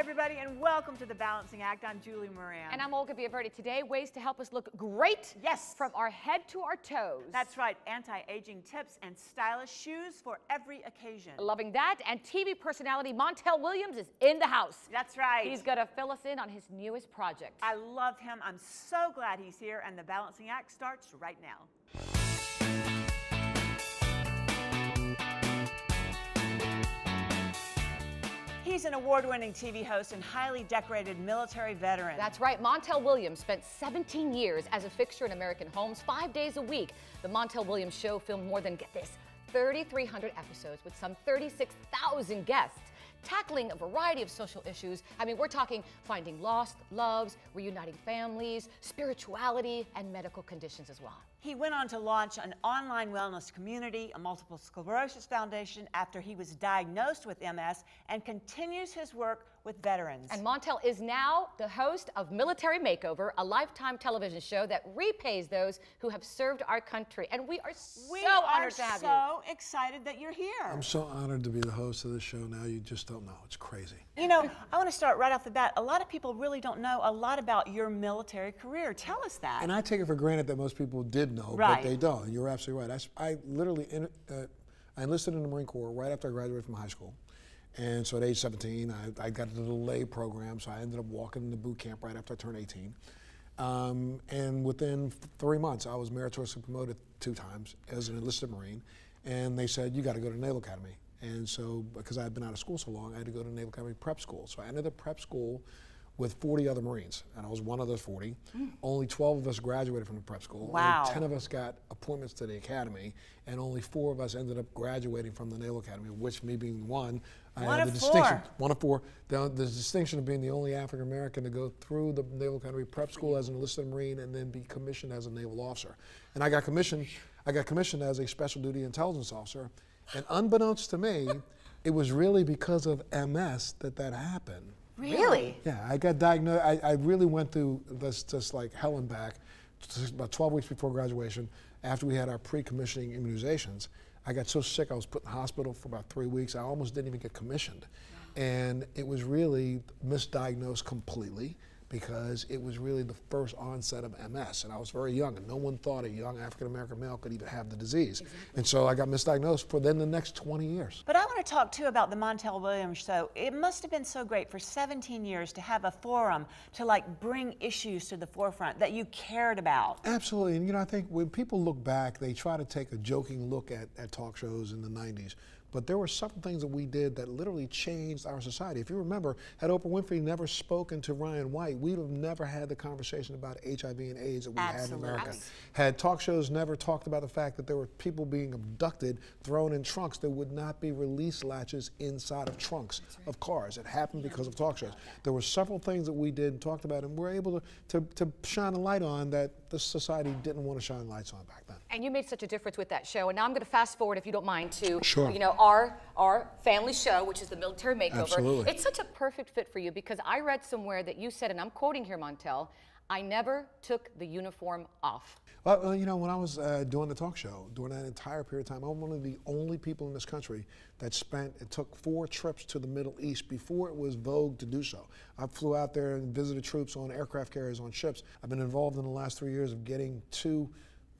everybody, and welcome to The Balancing Act. I'm Julie Moran. And I'm Olga Villaverdi. Today, ways to help us look great. Yes. From our head to our toes. That's right. Anti-aging tips and stylish shoes for every occasion. Loving that. And TV personality Montel Williams is in the house. That's right. He's going to fill us in on his newest project. I love him. I'm so glad he's here, and The Balancing Act starts right now. He's an award-winning TV host and highly decorated military veteran. That's right. Montel Williams spent 17 years as a fixture in American homes, 5 days a week. The Montel Williams show filmed more than, get this, 3,300 episodes with some 36,000 guests, tackling a variety of social issues. I mean, we're talking finding lost loves, reuniting families, spirituality, and medical conditions as well. He went on to launch an online wellness community, a multiple sclerosis foundation, after he was diagnosed with MS, and continues his work with veterans. And Montel is now the host of Military Makeover, a lifetime television show that repays those who have served our country. And we are so honored to have you. We are so excited that you're here. I'm so honored to be the host of this show now. You just don't know. It's crazy. You know, I want to start right off the bat. A lot of people really don't know a lot about your military career. Tell us that. And I take it for granted that most people did know, right, but they don't. And you're absolutely right. I literally I enlisted in the Marine Corps right after I graduated from high school. And so at age 17, I got into the Olay program, so I ended up walking into boot camp right after I turned 18. And within 3 months, I was meritoriously promoted 2 times as an enlisted Marine. And they said, you got to go to Naval Academy. And so, because I had been out of school so long, I had to go to Naval Academy prep school. So I ended up prep school with 40 other Marines, and I was one of those 40. Only 12 of us graduated from the prep school. Wow. Only 10 of us got appointments to the academy, and only 4 of us ended up graduating from the Naval Academy, which me being one, I had the distinction. One of 4. The distinction of being the only African American to go through the Naval Academy prep school as an enlisted Marine and then be commissioned as a naval officer. And I got commissioned as a special duty intelligence officer, and unbeknownst to me, it was really because of MS that happened. Really? Yeah, I got diagnosed. I really went through this just like hell and back. Just about 12 weeks before graduation, after we had our pre-commissioning immunizations, I got so sick I was put in the hospital for about 3 weeks. I almost didn't even get commissioned. And it was really misdiagnosed completely because it was really the first onset of MS. And I was very young, and no one thought a young African-American male could even have the disease. Exactly. And so I got misdiagnosed for then the next 20 years. But I want to talk, too, about the Montel Williams show. It must have been so great for 17 years to have a forum to, like, bring issues to the forefront that you cared about. Absolutely. And, you know, I think when people look back, they try to take a joking look at talk shows in the 90s. But there were several things that we did that literally changed our society. If you remember, had Oprah Winfrey never spoken to Ryan White, we'd have never had the conversation about HIV and AIDS that we had in America. Had talk shows never talked about the fact that there were people being abducted, thrown in trunks, there would not be release latches inside of trunks of cars. It happened because of talk shows. There were several things that we did and talked about, and we were able to shine a light on that this society didn't want to shine lights on back then. And you made such a difference with that show. And now I'm going to fast forward, if you don't mind, to you know, our family show, which is the Military Makeover. Absolutely. It's such a perfect fit for you because I read somewhere that you said, and I'm quoting here, Montel, I never took the uniform off. Well, you know, when I was doing the talk show, during that entire period of time, I'm one of the only people in this country that took 4 trips to the Middle East before it was vogue to do so. I flew out there and visited troops on aircraft carriers, on ships. I've been involved in the last 3 years of getting 2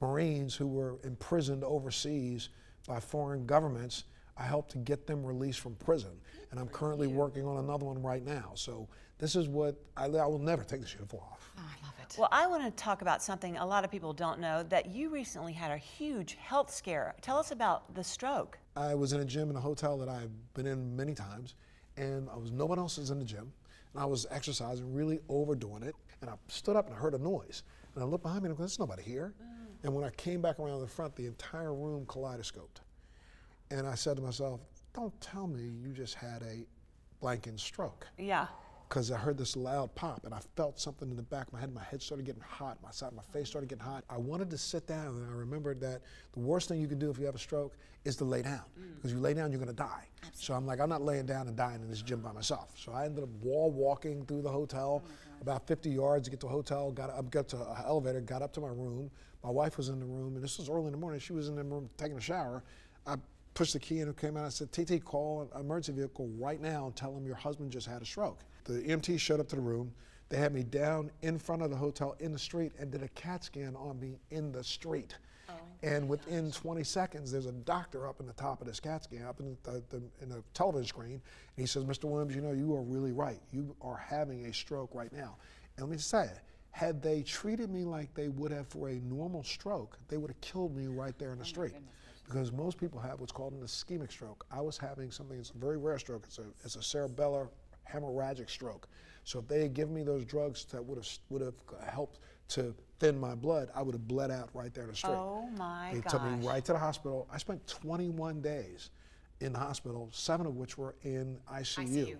Marines who were imprisoned overseas by foreign governments. I helped to get them released from prison, and I'm currently working on another one right now. So this is what I will never take this uniform off. Oh, I love it. Well, I want to talk about something a lot of people don't know, that you recently had a huge health scare. Tell us about the stroke. I was in a gym in a hotel that I've been in many times, and no one else was in the gym, and I was exercising, really overdoing it, and I stood up and I heard a noise, and I looked behind me and I go, there's nobody here. And when I came back around the front, the entire room kaleidoscoped. And I said to myself, don't tell me you just had a blanking stroke. Yeah. Because I heard this loud pop, and I felt something in the back of my head. My head started getting hot. My side of my face started getting hot. I wanted to sit down, and I remembered that the worst thing you can do if you have a stroke is to lay down. Because you lay down, you're going to die. Absolutely. So I'm like, I'm not laying down and dying in this gym by myself. So I ended up walking through the hotel, about 50 yards to get to the hotel, got to an elevator, got up to my room. My wife was in the room, and this was early in the morning. She was in the room taking a shower. I pushed the key and it came out. I said, TT, call an emergency vehicle right now and tell them your husband just had a stroke. The EMT showed up to the room. They had me down in front of the hotel in the street and did a CAT scan on me in the street. And within 20 seconds, there's a doctor up in the top of this CAT scan, up in the television screen, and he says, Mr. Williams, you know, you are really right. You are having a stroke right now. And let me say, had they treated me like they would have for a normal stroke, they would have killed me right there in the street. Because most people have what's called an ischemic stroke. I was having something, it's a very rare stroke. It's a cerebellar hemorrhagic stroke. So if they had given me those drugs that would have helped to thin my blood, I would have bled out right there in the street. Oh my gosh. They took me right to the hospital. I spent 21 days in the hospital, 7 of which were in ICU.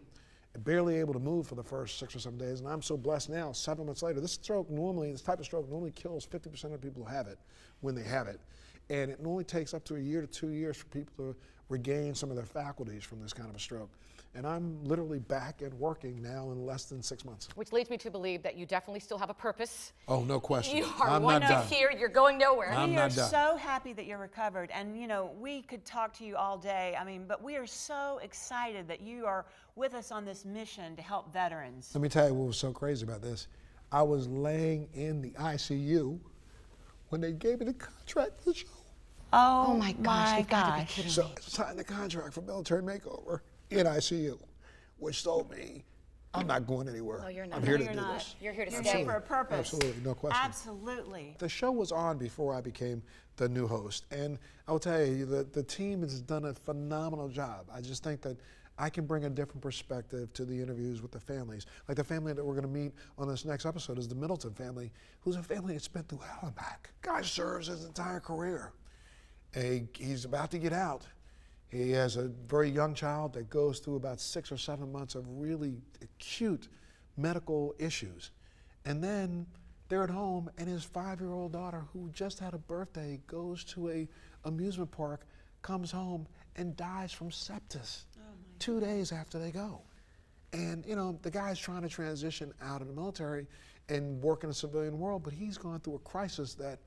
Barely able to move for the first 6 or 7 days, and I'm so blessed now, 7 months later. This type of stroke normally kills 50% of the people who have it when they have it. And it only takes up to a year to 2 years for people to regain some of their faculties from this kind of a stroke. And I'm literally back and working now in less than 6 months. Which leads me to believe that you definitely still have a purpose. Oh, no question. You are one to here, you're going nowhere. We are so happy that you're recovered. And you know, we could talk to you all day, but we are so excited that you are with us on this mission to help veterans. Let me tell you what was so crazy about this. I was laying in the ICU when they gave me the contract for the show. Oh my gosh, you've got to be kidding me. So I signed the contract for Military Makeover in ICU, which told me I'm not going anywhere. No, you're not. I'm here No, to do not. this. You're here to You're stay. here for a purpose. Absolutely, no question. Absolutely. The show was on before I became the new host, and I will tell you that the team has done a phenomenal job. I just think that I can bring a different perspective to the interviews with the families. Like the family that we're going to meet on this next episode is the Middleton family, who's a family that's been through hell and back. Guy serves his entire career. He's about to get out. He has a very young child that goes through about 6 or 7 months of really acute medical issues. And then they're at home, and his 5-year-old daughter, who just had a birthday, goes to a amusement park, comes home, and dies from sepsis 2 days after they go. And you know, the guy's trying to transition out of the military and work in the civilian world, but he's gone through a crisis that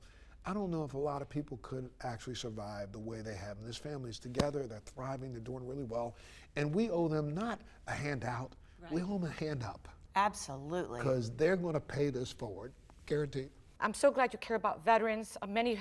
I don't know if a lot of people could actually survive the way they have. And this family's together, they're thriving, they're doing really well. And we owe them not a handout, we owe them a hand up. Absolutely. Because they're going to pay this forward, guaranteed. I'm so glad you care about veterans. Many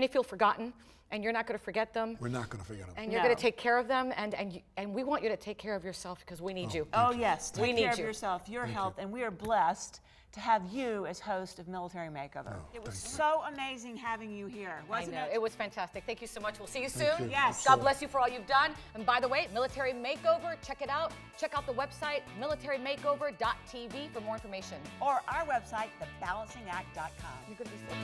feel forgotten, and you're not going to forget them. We're not going to forget them. And you're going to take care of them, and we want you to take care of yourself because we need you. Oh yes, take care of you. yourself, your health, and we are blessed to have you as host of Military Makeover. It was so amazing having you here, wasn't it? It was fantastic. Thank you so much. We'll see you soon. Yes. God bless you for all you've done. And by the way, Military Makeover, check it out. Check out the website, militarymakeover.tv for more information. Or our website, thebalancingact.com. You're going to be so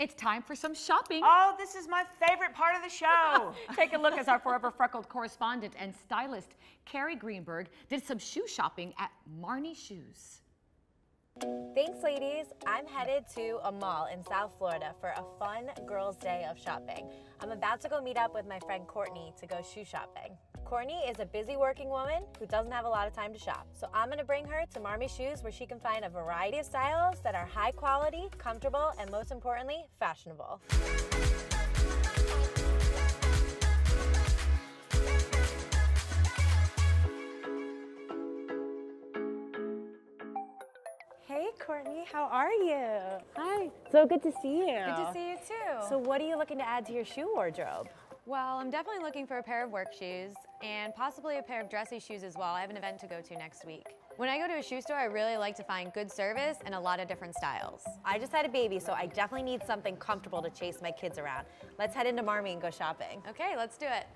It's time for some shopping. Oh, this is my favorite part of the show. Take a look as our forever freckled correspondent and stylist, Carrie Greenberg, did some shoe shopping at Marnie Shoes. Thanks, ladies. I'm headed to a mall in South Florida for a fun girls' day of shopping. I'm about to go meet up with my friend Courtney to go shoe shopping. Courtney is a busy working woman who doesn't have a lot of time to shop. So I'm gonna bring her to Marnie Shoes where she can find a variety of styles that are high quality, comfortable, and most importantly, fashionable. Hey, Courtney, how are you? Hi, so good to see you. Good to see you too. So what are you looking to add to your shoe wardrobe? Well, I'm definitely looking for a pair of work shoes and possibly a pair of dressy shoes as well. I have an event to go to next week. When I go to a shoe store, I really like to find good service and a lot of different styles. I just had a baby, so I definitely need something comfortable to chase my kids around. Let's head into Marmy and go shopping. Okay, let's do it.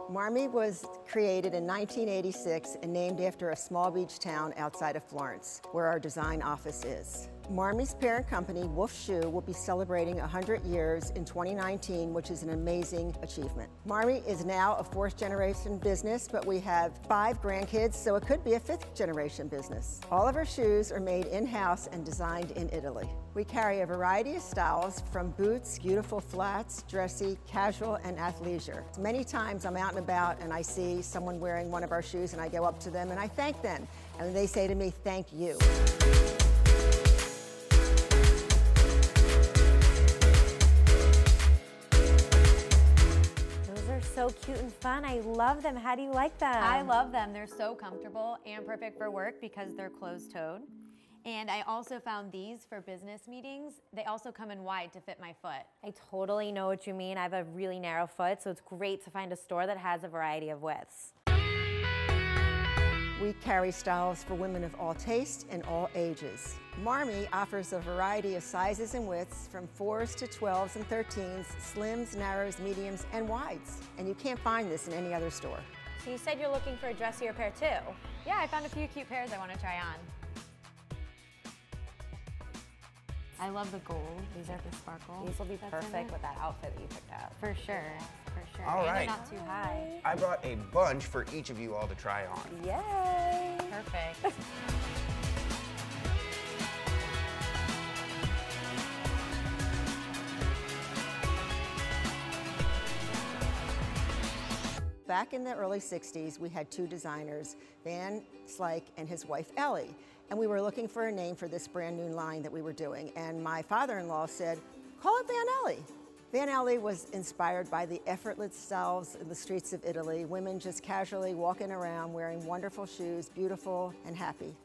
Marmy was created in 1986 and named after a small beach town outside of Florence, where our design office is. Marmy's parent company, Wolf Shoe, will be celebrating 100 years in 2019, which is an amazing achievement. Marmy is now a 4th-generation business, but we have 5 grandkids, so it could be a 5th-generation business. All of our shoes are made in-house and designed in Italy. We carry a variety of styles, from boots, beautiful flats, dressy, casual, and athleisure. Many times I'm out and about and I see someone wearing one of our shoes and I go up to them and I thank them. And they say to me, "Thank you." So cute and fun. I love them. How do you like them? I love them. They're so comfortable and perfect for work because they're closed-toed. And I also found these for business meetings. They also come in wide to fit my foot. I totally know what you mean. I have a really narrow foot, so it's great to find a store that has a variety of widths. We carry styles for women of all tastes and all ages. Marmy offers a variety of sizes and widths, from 4s to 12s and 13s, slims, narrows, mediums, and wides. And you can't find this in any other store. So you said you're looking for a dressier pair too? Yeah, I found a few cute pairs I want to try on. I love the gold. These are the sparkle. These will be perfect with that outfit that you picked out. For sure, for sure. All and right. they're not too high. I brought a bunch for each of you all to try on. Yay! Perfect. Back in the early 60s, we had 2 designers, Van Slyke and his wife Ellie. And we were looking for a name for this brand new line that we were doing. And my father-in-law said, "Call it Van Ellie." Van Ellie was inspired by the effortless styles in the streets of Italy, women just casually walking around wearing wonderful shoes, beautiful and happy.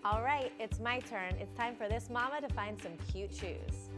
All right, it's my turn. It's time for this mama to find some cute shoes.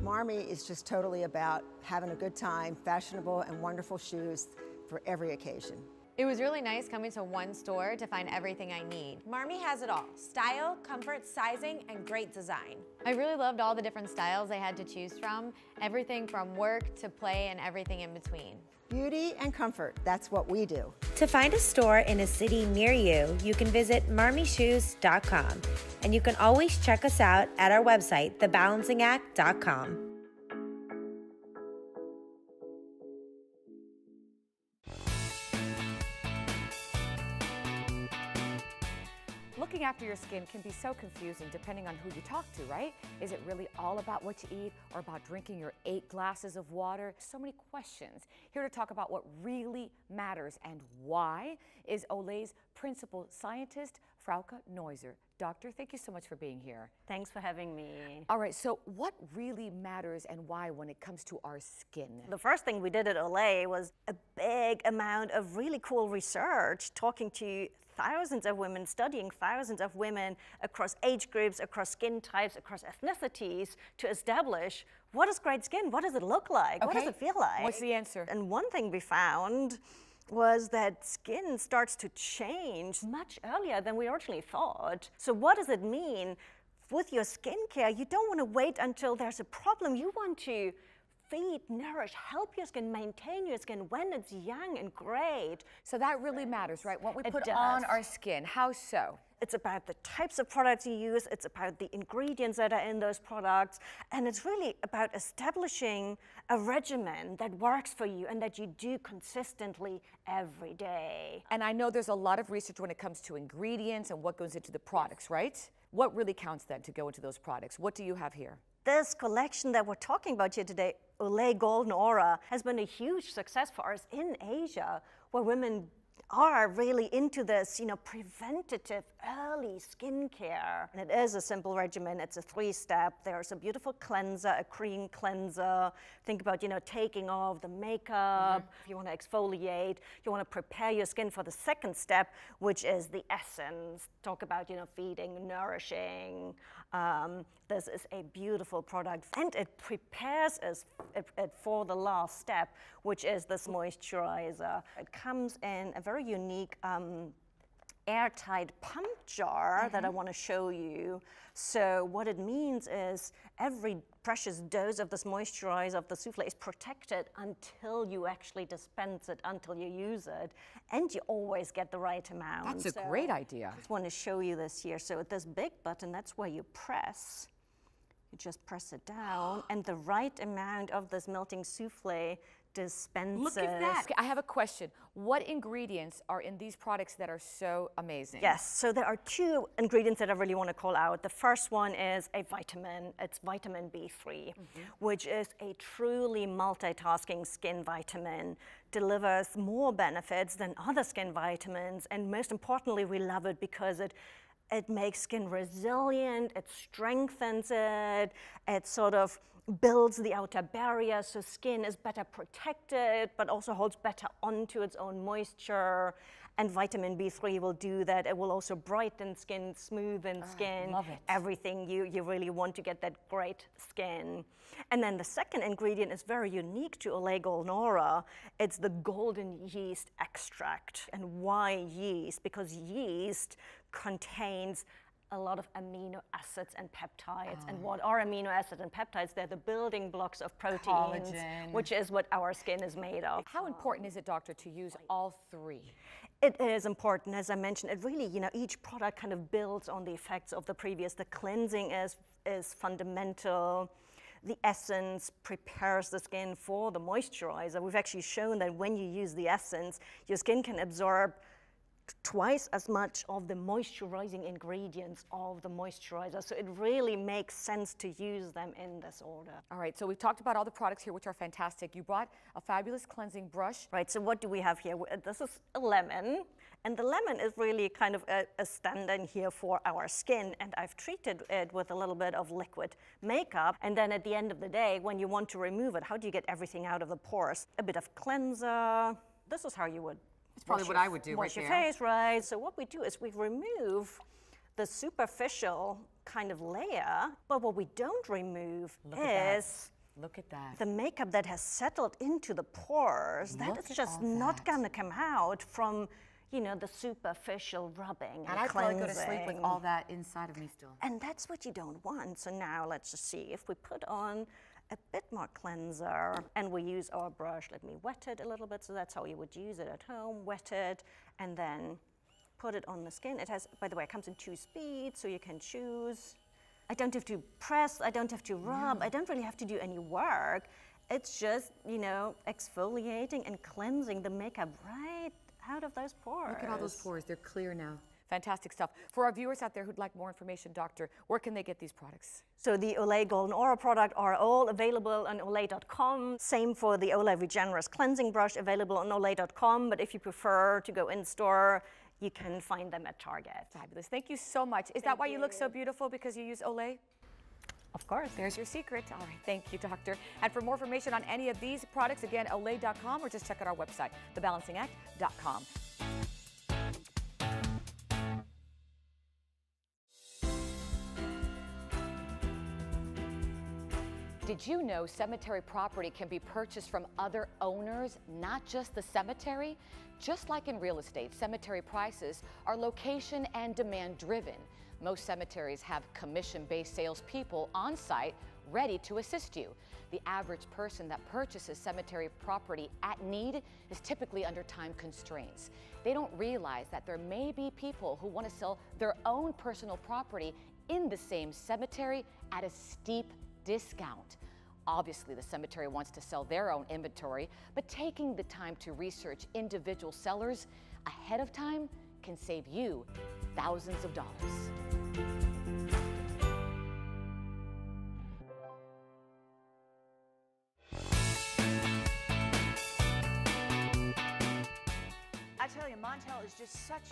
Marmy is just totally about having a good time, fashionable and wonderful shoes for every occasion. It was really nice coming to one store to find everything I need. Marmy has it all: style, comfort, sizing, and great design. I really loved all the different styles I had to choose from, everything from work to play and everything in between. Beauty and comfort, that's what we do. To find a store in a city near you, you can visit marmyshoes.com. And you can always check us out at our website, thebalancingact.com. Looking after your skin can be so confusing depending on who you talk to, right? Is it really all about what you eat or about drinking your 8 glasses of water? So many questions. Here to talk about what really matters and why is Olay's principal scientist, Frauke Neuser. Doctor, thank you so much for being here. Thanks for having me. All right, so what really matters and why when it comes to our skin? The first thing we did at Olay was a big amount of really cool research, talking to thousands of women, studying thousands of women across age groups, across skin types, across ethnicities, to establish what is great skin, what does it look like, what does it feel like? What's the answer? And one thing we found was that skin starts to change much earlier than we originally thought. So what does it mean? With your skincare, you don't want to wait until there's a problem. You want to feed, nourish, help your skin, maintain your skin when it's young and great. So that really matters, right? What we It put does. on our skin, how so? It's about the types of products you use, it's about the ingredients that are in those products, and it's really about establishing a regimen that works for you and that you do consistently every day. And I know there's a lot of research when it comes to ingredients and what goes into the products, right? What really counts then to go into those products? What do you have here? This collection that we're talking about here today, Olay Golden Aura, has been a huge success for us in Asia, where women are really into this, preventative early skincare. And it is a simple regimen. It's a 3-step. There's a beautiful cleanser, a cream cleanser. Think about, taking off the makeup. If you want to exfoliate, you want to prepare your skin for the 2nd step, which is the essence. Talk about, feeding, nourishing. This is a beautiful product, and it prepares us for the last step, which is this moisturizer. It comes in a very unique airtight pump jar that I want to show you. So what it means is every precious dose of this moisturizer of the souffle is protected until you actually dispense it, until you use it, and you always get the right amount. That's a great idea. I just want to show you this here. So with this big button, that's where you press. You just press it down, and the right amount of this melting souffle dispenses. Look at that. Okay, I have a question. What ingredients are in these products that are so amazing? Yes, so there are two ingredients that I really want to call out. The first one is a vitamin. It's vitamin B3, which is a truly multitasking skin vitamin. Delivers more benefits than other skin vitamins, and most importantly, we love it because it makes skin resilient, it strengthens it, it sort of builds the outer barrier so skin is better protected, but also holds better onto its own moisture. And vitamin B3 will do that. It will also brighten skin, smoothen skin, love it. Everything you really want to get that great skin. And then the second ingredient is very unique to Olay Golden Aura. It's the golden yeast extract. And why yeast? Because yeast contains a lot of amino acids and peptides. And what are amino acids and peptides? They're the building blocks of proteins, Collagen. which is what our skin is made of. How important is it, doctor, to use all three? It is important, as I mentioned. It really, each product kind of builds on the effects of the previous. The cleansing is fundamental. The essence prepares the skin for the moisturizer. We've actually shown that when you use the essence, your skin can absorb twice as much of the moisturizing ingredients of the moisturizer. So it really makes sense to use them in this order. All right, so we've talked about all the products here, which are fantastic. You brought a fabulous cleansing brush. Right, so what do we have here? This is a lemon, and the lemon is really kind of a stand-in here for our skin, and I've treated it with a little bit of liquid makeup, and then at the end of the day, when you want to remove it, how do you get everything out of the pores? A bit of cleanser. This is how you would It's probably what I would do right wash your there. face, right? So what we do is we remove the superficial kind of layer, but what we don't remove is Look at that. the makeup that has settled into the pores. That Look is at just all not that. going to come out from, the superficial rubbing And and I'd probably go to sleep with cleansing. all that inside of me still. And that's what you don't want. So now let's just see if we put on a bit more cleanser and we use our brush. Let me wet it a little bit. So that's how you would use it at home. Wet it and then put it on the skin. It has, by the way, it comes in 2 speeds, so you can choose. I don't have to press, I don't have to rub, I don't really have to do any work. It's just, exfoliating and cleansing the makeup right out of those pores. Look at all those pores, they're clear now. Fantastic stuff. For our viewers out there who'd like more information, doctor, where can they get these products? So the Olay Golden Aura product are all available on olay.com. Same for the Olay Regenerous Cleansing Brush, available on olay.com. But if you prefer to go in-store, you can find them at Target. Fabulous. Thank you so much. Is that why you look so beautiful, because you use Olay? Of course. There's your secret. All right, thank you, doctor. And for more information on any of these products, again, olay.com, or just check out our website, thebalancingact.com. Did you know cemetery property can be purchased from other owners, not just the cemetery? Just like in real estate, cemetery prices are location and demand driven. Most cemeteries have commission-based salespeople on site ready to assist you. The average person that purchases cemetery property at need is typically under time constraints. They don't realize that there may be people who want to sell their own personal property in the same cemetery at a steep discount. Obviously, the cemetery wants to sell their own inventory, but taking the time to research individual sellers ahead of time can save you thousands of dollars. I tell you, Montel is just such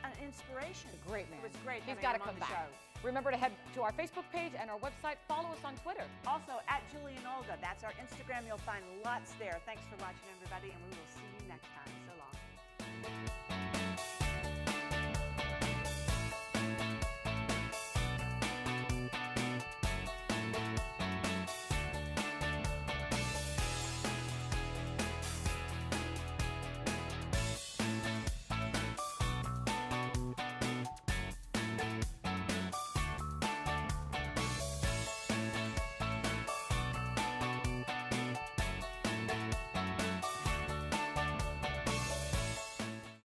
an inspiration. Great man. It was great. He's having got to him on come the back. show. Remember to head to our Facebook page and our website. Follow us on Twitter. Also, at Julie and Olga. That's our Instagram. You'll find lots there. Thanks for watching, everybody, and we will see you next time. So long.